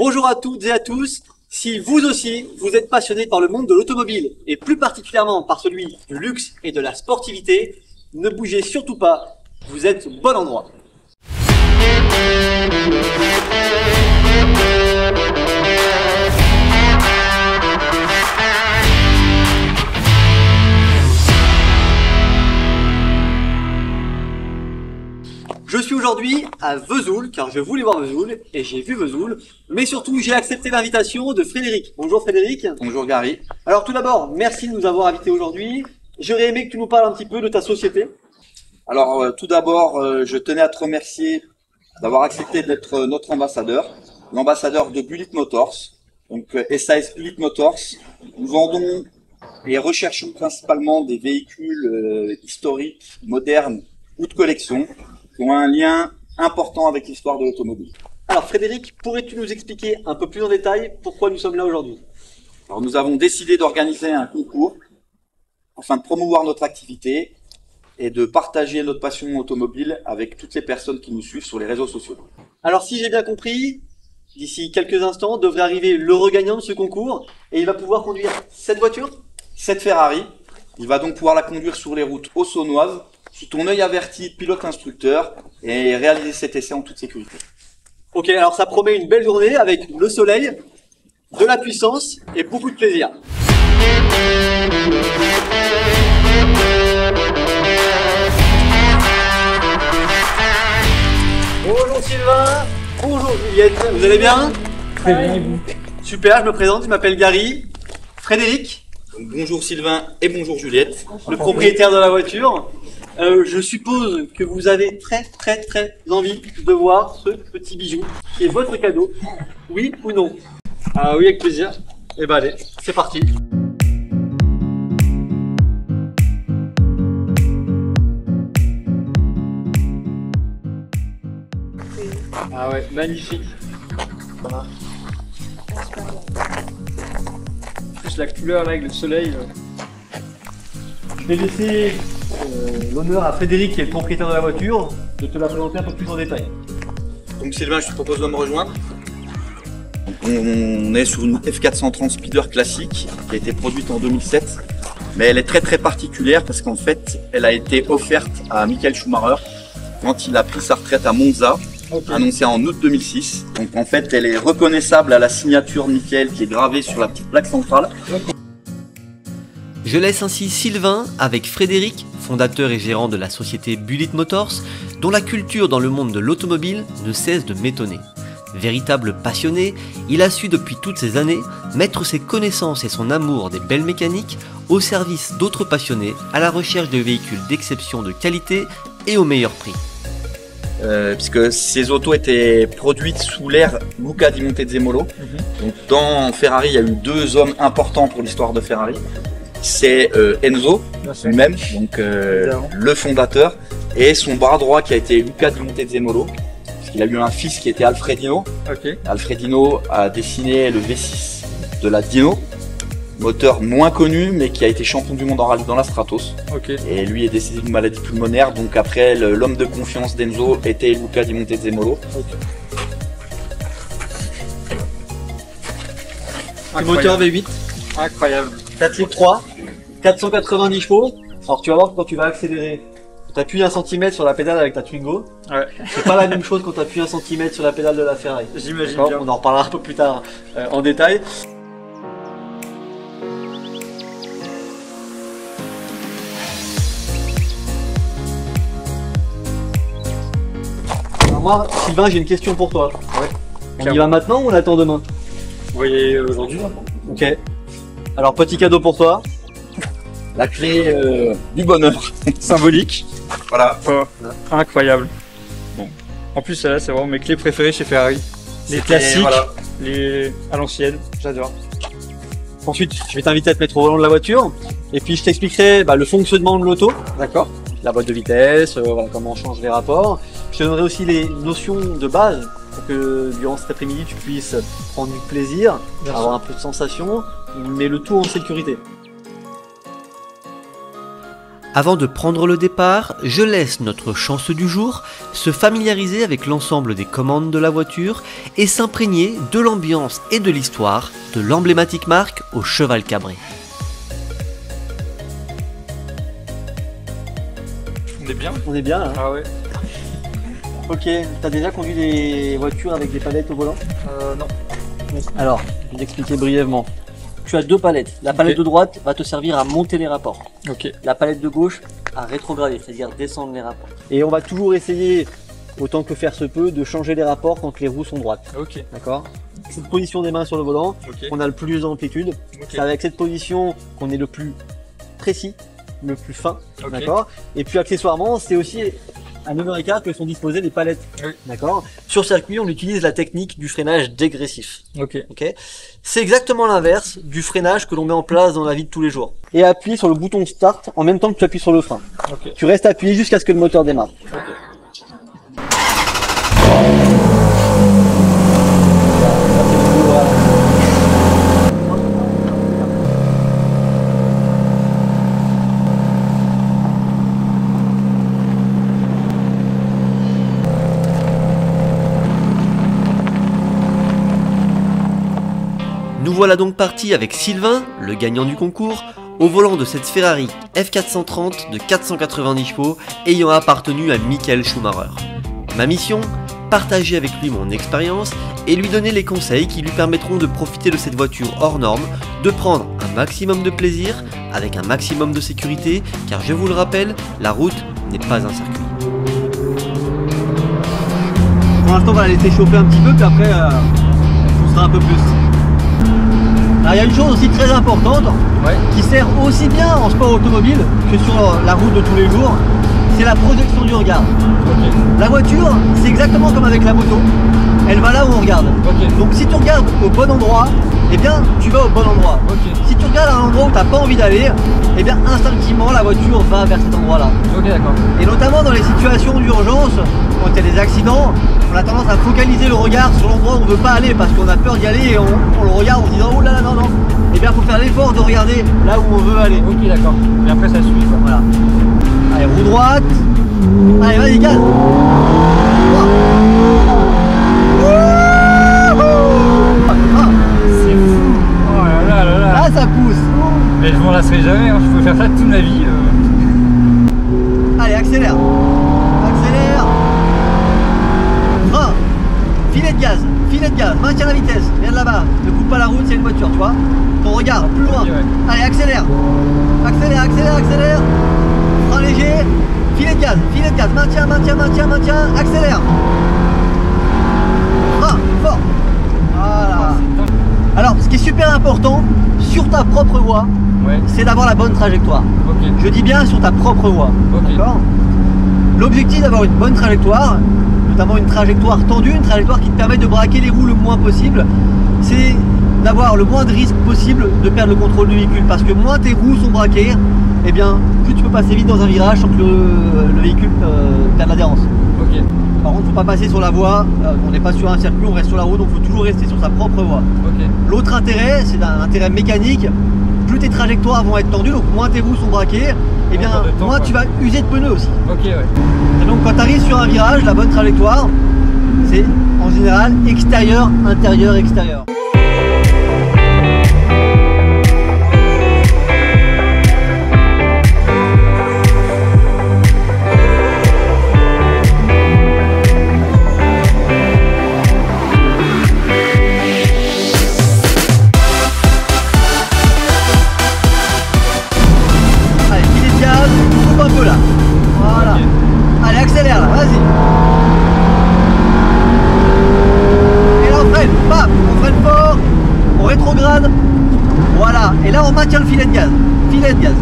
Bonjour à toutes et à tous. Si vous aussi, vous êtes passionné par le monde de l'automobile, et plus particulièrement par celui du luxe et de la sportivité, ne bougez surtout pas, vous êtes au bon endroit. Je suis aujourd'hui à Vesoul, car je voulais voir Vesoul, et j'ai vu Vesoul, mais surtout j'ai accepté l'invitation de Frédéric. Bonjour Frédéric. Bonjour Gary. Alors tout d'abord, merci de nous avoir invités aujourd'hui. J'aurais aimé que tu nous parles un petit peu de ta société. Alors tout d'abord, je tenais à te remercier d'avoir accepté d'être notre ambassadeur, l'ambassadeur de Bullitt Motors, donc SAS Bullitt Motors. Nous vendons et recherchons principalement des véhicules historiques, modernes ou de collection, qui ont un lien important avec l'histoire de l'automobile. Alors Frédéric, pourrais-tu nous expliquer un peu plus en détail pourquoi nous sommes là aujourd'hui? Alors nous avons décidé d'organiser un concours afin de promouvoir notre activité et de partager notre passion automobile avec toutes les personnes qui nous suivent sur les réseaux sociaux. Alors si j'ai bien compris, d'ici quelques instants devrait arriver le regagnant de ce concours et il va pouvoir conduire cette voiture? Cette Ferrari, il va donc pouvoir la conduire sur les routes auxonnoises, sous ton œil averti pilote instructeur et réaliser cet essai en toute sécurité. Ok, alors ça promet une belle journée avec le soleil, de la puissance et beaucoup de plaisir. Bonjour Sylvain, bonjour Juliette, vous allez bien? Très bien, et vous? Super, je me présente, je m'appelle Gary. Frédéric, Donc, bonjour Sylvain et bonjour Juliette. le propriétaire de la voiture. Je suppose que vous avez très envie de voir ce petit bijou qui est votre cadeau. Oui ou non? Ah oui, avec plaisir. Et ben allez, c'est parti. Ah ouais, magnifique. Voilà. En plus la couleur là avec le soleil. Je vais laisser l'honneur à Frédéric, qui est le propriétaire de la voiture, de te la présenter un peu plus en détail. Donc Sylvain, je te propose de me rejoindre. Donc, on est sur une F430 Speeder classique qui a été produite en 2007. Mais elle est très particulière parce qu'en fait, elle a été offerte à Michael Schumacher quand il a pris sa retraite à Monza, annoncée en août 2006. Donc en fait, elle est reconnaissable à la signature de Michael qui est gravée sur la petite plaque centrale. Je laisse ainsi Sylvain avec Frédéric, fondateur et gérant de la société Bullitt Motors, dont la culture dans le monde de l'automobile ne cesse de m'étonner. Véritable passionné, il a su depuis toutes ces années mettre ses connaissances et son amour des belles mécaniques au service d'autres passionnés à la recherche de véhicules d'exception de qualité et au meilleur prix. Puisque ces autos étaient produites sous l'ère Luca di Montezemolo. Donc dans Ferrari, il y a eu deux hommes importants pour l'histoire de Ferrari. C'est Enzo lui-même, donc le fondateur, et son bras droit qui a été Luca di Montezemolo, parce qu'il a eu un fils qui était Alfredino. Alfredino a dessiné le V6 de la Dino, moteur moins connu mais qui a été champion du monde en rallye dans la Stratos. Et lui est décédé d'une maladie pulmonaire, donc après l'homme de confiance d'Enzo était Luca di Montezemolo. Le moteur V8. Incroyable. 4 litres 3, 490 chevaux. Alors tu vas voir que quand tu vas accélérer, tu appuies 1 cm sur la pédale avec ta Twingo. Ouais. C'est pas la même chose quand tu appuies 1 cm sur la pédale de la Ferrari. J'imagine D'accord, bien. on en reparlera un peu plus tard en détail. Alors moi, Sylvain, j'ai une question pour toi. On y va maintenant ou on attend demain? Vous voyez aujourd'hui? Ok. Alors petit cadeau pour toi. La clé du bonheur. Symbolique. Voilà. Oh, incroyable. Bon. En plus, là, c'est vraiment mes clés préférées chez Ferrari. Les classiques, voilà. les à l'ancienne, j'adore. Ensuite, je vais t'inviter à te mettre au volant de la voiture. Et puis je t'expliquerai le fonctionnement de l'auto. D'accord. La boîte de vitesse, voilà, comment on change les rapports. Je te donnerai aussi les notions de base pour que durant cet après-midi tu puisses prendre du plaisir, avoir un peu de sensation, mais le tout en sécurité. Avant de prendre le départ, je laisse notre chance du jour se familiariser avec l'ensemble des commandes de la voiture et s'imprégner de l'ambiance et de l'histoire de l'emblématique marque au cheval cabré. On est bien. On est bien là. Ah ouais. Ok, t'as déjà conduit des voitures avec des palettes au volant? Non. Alors, je vais t'expliquer brièvement. Tu as 2 palettes. La palette de droite va te servir à monter les rapports. Ok. La palette de gauche à rétrograder, c'est-à-dire descendre les rapports. Et on va toujours essayer, autant que faire se peut, de changer les rapports quand les roues sont droites. Ok. D'accord? Cette position des mains sur le volant, Ok. on a le plus d'amplitude. Ok. C'est avec cette position qu'on est le plus précis, le plus fin. Ok. D'accord? Et puis accessoirement, c'est aussi à 9h15 que sont disposées les palettes. Oui. D'accord? Sur circuit, on utilise la technique du freinage dégressif. Ok. Ok, c'est exactement l'inverse du freinage que l'on met en place dans la vie de tous les jours. Et appuie sur le bouton start en même temps que tu appuies sur le frein. Ok. Tu restes appuyé jusqu'à ce que le moteur démarre. Nous voilà donc partis avec Sylvain, le gagnant du concours, au volant de cette Ferrari F430 de 490 chevaux ayant appartenu à Michael Schumacher. Ma mission ? Partager avec lui mon expérience et lui donner les conseils qui lui permettront de profiter de cette voiture hors norme, de prendre un maximum de plaisir avec un maximum de sécurité, car je vous le rappelle, la route n'est pas un circuit. Pour l'instant, on va la laisser chauffer un petit peu, puis après, on poussera un peu plus. Alors, il y a une chose aussi très importante, qui sert aussi bien en sport automobile que sur la route de tous les jours, c'est la projection du regard. Ok. La voiture, c'est exactement comme avec la moto, elle va là où on regarde. Ok. Donc si tu regardes au bon endroit, eh bien tu vas au bon endroit. Ok. Si tu regardes à un endroit où tu n'as pas envie d'aller, eh bien instinctivement la voiture va vers cet endroit-là. Ok, d'accord. Et notamment dans les situations d'urgence, quand il y a des accidents, on a tendance à focaliser le regard sur l'endroit où on ne veut pas aller parce qu'on a peur d'y aller et on le regarde en se disant oh là là non non. Eh bien il faut faire l'effort de regarder là où on veut aller. Ok, d'accord. Et après, ça suit, quoi. Voilà. Allez, roue droite. Allez, vas-y, gaz. C'est fou. Oh là là là là. Là, ça pousse. Mais je m'en lasserai jamais, hein. Je peux faire ça toute ma vie. Allez, accélère. Accélère. Frein. Filet de gaz. Filet de gaz. Maintiens la vitesse. Viens de là-bas. Ne coupe pas la route, c'est une voiture, tu vois. Ton regard, plus loin. Ok, ouais. Allez, accélère. Accélère, accélère, accélère. Frein léger. Filet de gaz. Filet de gaz. Maintiens, maintiens, maintiens, maintiens. Accélère. Frein. Fort. Voilà. Alors, ce qui est super important sur ta propre voie, Ouais. c'est d'avoir la bonne trajectoire. Ok. Je dis bien sur ta propre voie. Ok. D'accord. L'objectif d'avoir une bonne trajectoire, notamment une trajectoire tendue, une trajectoire qui te permet de braquer les roues le moins possible, c'est d'avoir le moins de risque possible de perdre le contrôle du véhicule. Parce que moins tes roues sont braquées, eh bien, plus tu peux passer vite dans un virage sans que le véhicule perde l'adhérence. Ok. Par contre, il ne faut pas passer sur la voie, on n'est pas sur un circuit, on reste sur la route, donc il faut toujours rester sur sa propre voie. Ok. L'autre intérêt, c'est un intérêt mécanique. Plus tes trajectoires vont être tendues, donc moins tes roues sont braquées, et bien perd de temps, moins quoi. tu vas user de pneus aussi. Ok, ouais. Et donc quand tu arrives sur un virage, la bonne trajectoire, c'est en général extérieur, intérieur, extérieur. Allez, filet de gaz, coupe un peu là. Voilà. Ok. Allez, accélère là, vas-y. Et là on freine, bam, on freine fort, on rétrograde. Voilà, et là on maintient le filet de gaz. Filet de gaz.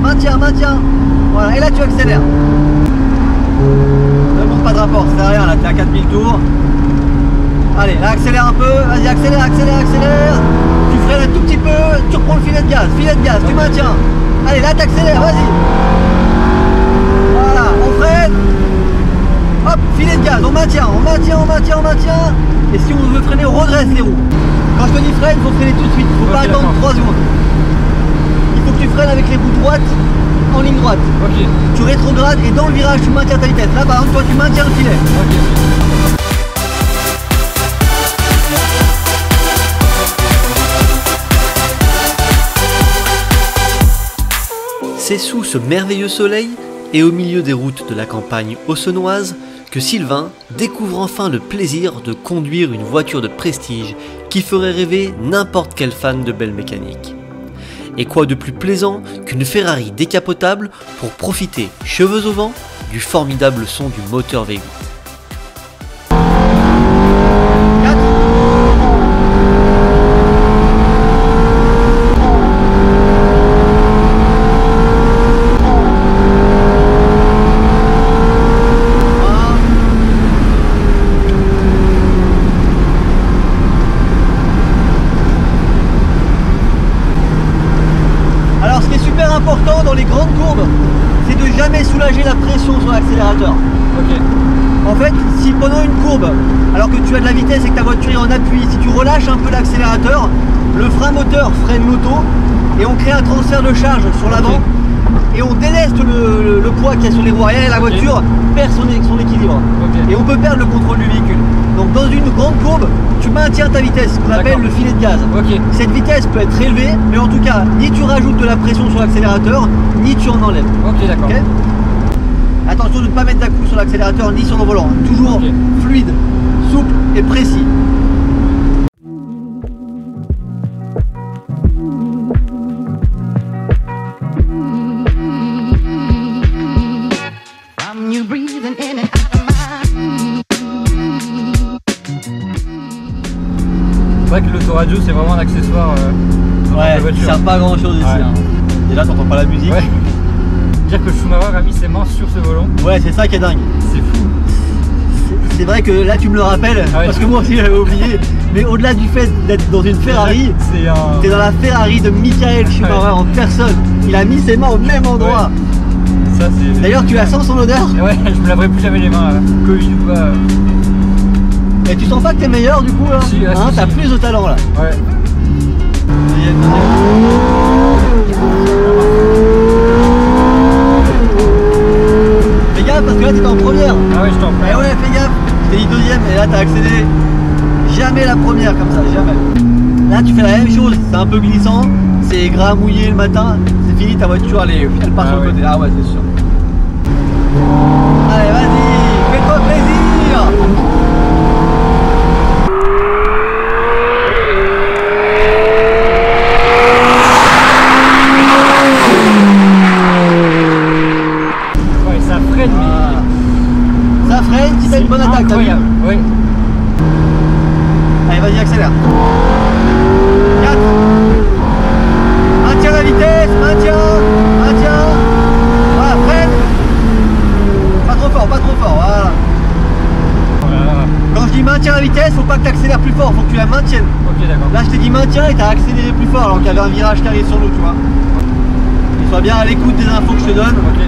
Maintien, maintien. Voilà, et là tu accélères. Ne monte pas de rapport, ça sert à rien, là t'es à 4000 tours. Allez, là accélère un peu, vas-y, accélère, accélère, accélère. Tu freines un tout petit peu, tu reprends le filet de gaz, tu maintiens. Allez, là t'accélères, vas-y. Voilà, on freine. Hop, filet de gaz, on maintient, on maintient, on maintient, on maintient. Et si on veut freiner, on redresse les roues. Quand je te dis freine, il faut freiner tout de suite, il faut pas Ok, attendre d'accord. 3 secondes. Il faut que tu freines avec les roues droites en ligne droite. Ok. Tu rétrogrades et dans le virage tu maintiens ta vitesse. Là par exemple toi tu maintiens le filet. Ok. C'est sous ce merveilleux soleil et au milieu des routes de la campagne auxonnoise que Sylvain découvre enfin le plaisir de conduire une voiture de prestige qui ferait rêver n'importe quel fan de belle mécanique. Et quoi de plus plaisant qu'une Ferrari décapotable pour profiter, cheveux au vent, du formidable son du moteur V8. Alors ce qui est super important dans les grandes courbes, c'est de jamais soulager la pression sur l'accélérateur. Ok. En fait, si pendant une courbe, alors que tu as de la vitesse et que ta voiture est en appui, si tu relâches un peu l'accélérateur, le frein moteur freine l'auto et on crée un transfert de charge sur l'avant et on déleste le poids qu'il y a sur les roues arrière et la voiture perd son équilibre. Ok. Et on peut perdre le contrôle du véhicule. Donc dans une grande courbe, tu maintiens ta vitesse, ce qu'on appelle le filet de gaz. Ok. Cette vitesse peut être élevée, mais en tout cas, ni tu rajoutes de la pression sur l'accélérateur, ni tu en enlèves. Ok, d'accord. Ok. Attention de ne pas mettre d'un coup sur l'accélérateur ni sur le volant. Toujours Ok. fluide, souple et précis. From you breathing in and out of my. C'est vrai que l'autoradio c'est vraiment un accessoire dans la Ouais, voiture. ça sert pas à grand chose ici. Ouais. Hein. Déjà, t'entends pas la musique. Ouais. Dire que Schumacher a mis ses mains sur ce volant, Ouais, c'est ça qui est dingue. c'est fou. C'est vrai que là, tu me le rappelles, Ah ouais. parce que moi aussi j'avais oublié. Mais au-delà du fait d'être dans une Ferrari, C'est un. t'es dans la Ferrari de Michael Schumacher Ouais. en personne. Il a mis ses mains au même endroit. Ça c'est. D'ailleurs, tu la sens son odeur. Et ouais, je me laverai plus jamais les mains, Covid ou pas. Et tu sens pas que t'es meilleur du coup là Si, ah, hein, si, t'as si. plus de talent là. Ouais. Fais gaffe parce que là t'es en première. Ah ouais, je t'en prie. Et ouais, fais gaffe. T'es dit deuxième et là t'as accéléré. Jamais la première comme ça, jamais. Là tu fais la même chose, c'est un peu glissant, c'est gras mouillé le matin, c'est fini, ta voiture elle part Ah sur le ouais. côté. Ah ouais, c'est sûr. Allez, vas-y, fais-toi plaisir. Ouais, ça freine, mais. Ça freine si t'as une bonne attaque, t'as vu. Incroyable. Ouais. Allez, vas-y, accélère. 4. Maintiens la vitesse, maintiens. Voilà, freine. Pas trop fort, voilà. Voilà. Quand je dis maintiens la vitesse, faut pas que tu accélères plus fort, faut que tu la maintiennes. Ok, d'accord. Là, je t'ai dit maintiens et t'as accéléré plus fort alors qu'il y avait un virage qui arrive sur nous, tu vois. Et sois bien à l'écoute des infos que je te donne. Ok.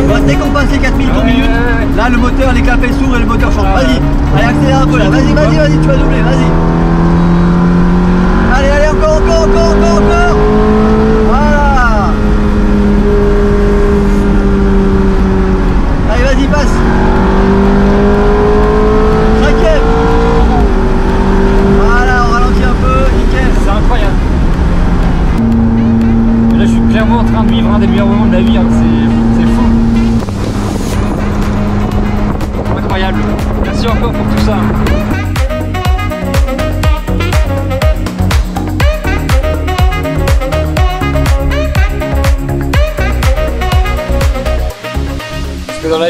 Bah, dès qu'on passe les 4000 tours minutes, là le moteur, les clapets s'ouvrent et le moteur change. Vas-y, allez accélère un peu là, vas-y, tu vas doubler, vas-y. Allez, encore. Voilà. Allez, vas-y, passe. 5ème. Voilà, on ralentit un peu, nickel. C'est incroyable. Et là, je suis clairement en train de vivre un des meilleurs moments de la vie. Hein. C'est fou. Incroyable. Merci encore pour tout ça.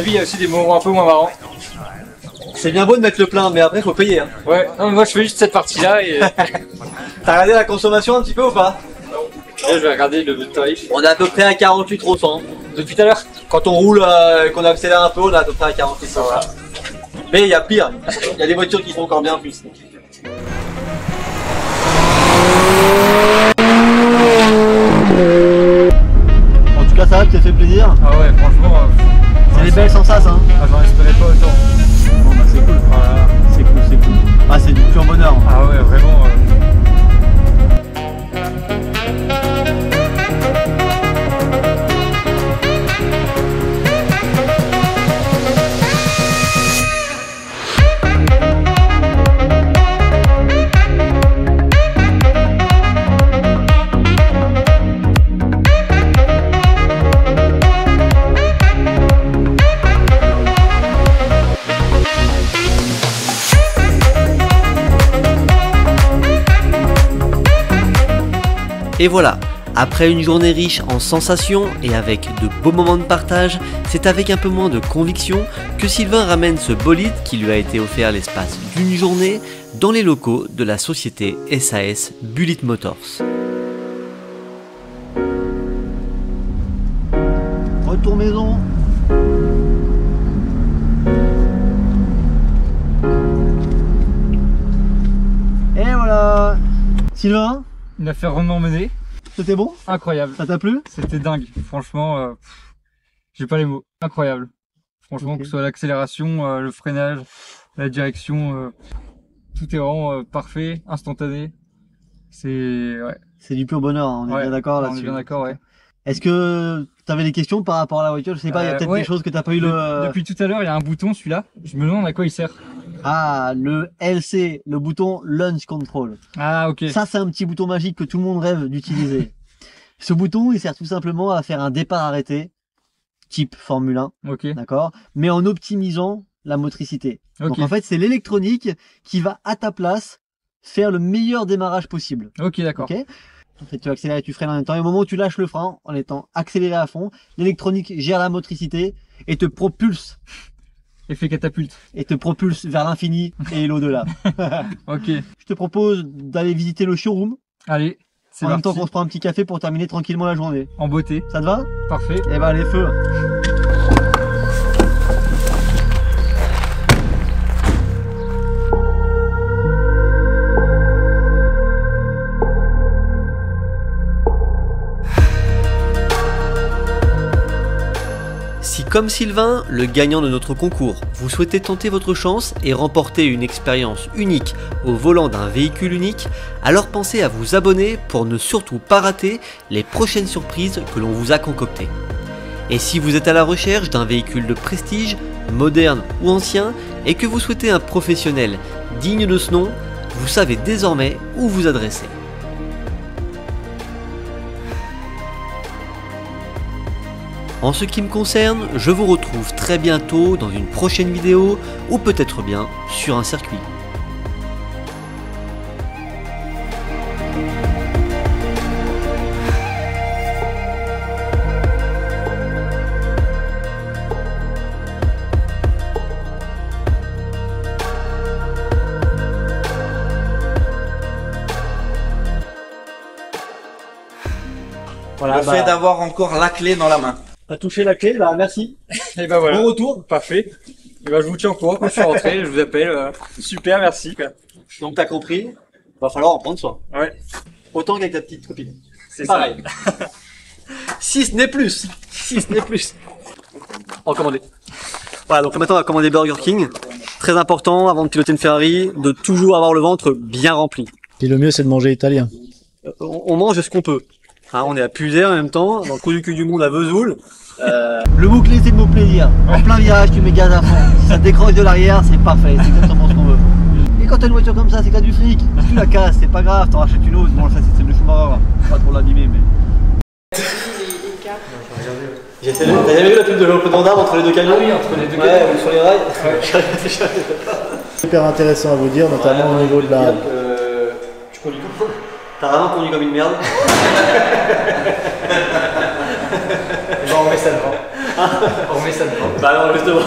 avis, il y a aussi des moments un peu moins marrants. C'est bien beau de mettre le plein, mais après faut payer. Hein. Ouais, non, mais moi je fais juste cette partie-là et T'as regardé la consommation un petit peu ou pas? là, je vais regarder le tarif. On est à peu près à 48 300. Depuis tout à l'heure. Quand on roule, qu'on accélère un peu, on est à peu près à 48 300. Mais il y a pire. Il y a des voitures qui font encore bien plus. En tout cas, ça va, tu t'es fait plaisir. Ah ouais, franchement, C'est des belles sensations. Hein. j'en espérais pas autant. Bon, bah, c'est cool. Voilà. C'est cool, c'est cool. Ah, c'est du pur bonheur. Ah ouais, vraiment. Et voilà, après une journée riche en sensations et avec de beaux moments de partage, c'est avec un peu moins de conviction que Sylvain ramène ce bolide qui lui a été offert l'espace d'une journée dans les locaux de la société SAS Bullitt Motors. Retour maison. Et voilà. Sylvain, Une affaire rondement menée, c'était bon? incroyable. Ça t'a plu? C'était dingue, franchement, j'ai pas les mots. Incroyable. Franchement, Ok. que ce soit l'accélération, le freinage, la direction, tout est vraiment parfait, instantané. Ouais. C'est du pur bonheur, hein, on est Ouais. bien d'accord On est là-dessus. bien d'accord, ouais. Est-ce que t'avais des questions par rapport à la voiture? Je sais pas, il y a peut-être ouais. des choses que t'as pas eu le... Depuis tout à l'heure, il y a un bouton, celui-là. Je me demande à quoi il sert. Ah, le LC, le bouton Launch Control. Ah, ok. Ça, c'est un petit bouton magique que tout le monde rêve d'utiliser. Ce bouton, il sert tout simplement à faire un départ arrêté, type Formule 1, Ok. d'accord? Mais en optimisant la motricité. Donc Ok. en fait, c'est l'électronique qui va à ta place faire le meilleur démarrage possible. Ok, d'accord. Ok? En fait, tu accélères et tu freines en même temps. Et au moment où tu lâches le frein, en étant accéléré à fond, l'électronique gère la motricité et te propulse Effet catapulte. vers l'infini et l'au-delà. Ok. Je te propose d'aller visiter le showroom Allez, c'est en même temps parti. qu'on se prend un petit café pour terminer tranquillement la journée. En beauté. Ça te va? Parfait. Eh ben, allez, feu! Si comme Sylvain, le gagnant de notre concours, vous souhaitez tenter votre chance et remporter une expérience unique au volant d'un véhicule unique, alors pensez à vous abonner pour ne surtout pas rater les prochaines surprises que l'on vous a concoctées. Et si vous êtes à la recherche d'un véhicule de prestige, moderne ou ancien, et que vous souhaitez un professionnel digne de ce nom, vous savez désormais où vous adresser. En ce qui me concerne, je vous retrouve très bientôt dans une prochaine vidéo ou peut-être bien sur un circuit. Voilà, Le fait d'avoir encore la clé dans la main. t'as touché la clé, bah merci. Et ben voilà. Bon retour. Parfait. Et ben je vous tiens au courant quand je suis rentré, je vous appelle. Super, merci. Quoi. Donc t'as compris, va falloir en prendre soin. Ouais, Autant qu'avec ta petite copine. c'est ça. Pareil. Si ce n'est plus. Si ce n'est plus. En commander. Voilà, donc maintenant on va commander Burger King. Très important avant de piloter une Ferrari, de toujours avoir le ventre bien rempli. Et le mieux, c'est de manger italien. On mange ce qu'on peut. Hein, on est à Puser en même temps, dans le trou du cul du monde à Vesoul. Le mot-clé, c'est le mot plaisir. En plein virage, tu mets gaz à fond. Si ça décroche de l'arrière, c'est parfait. C'est exactement ce qu'on veut. Et quand t'as une voiture comme ça, c'est que t'as du fric. Si tu la casses, c'est pas grave, t'en rachètes une autre. Bon, ça, c'est le Schumacher. Pas trop l'abîmer, mais. T'as jamais vu la pub de Jean-Claude Van Damme entre les deux camions? Oui, entre les deux Ouais, ou sur les rails. Super intéressant à vous dire, notamment au niveau de la... Tu conduis comme T'as vraiment conduit comme une merde. Genre on met ça devant. On met ça dedans. Bah non, justement.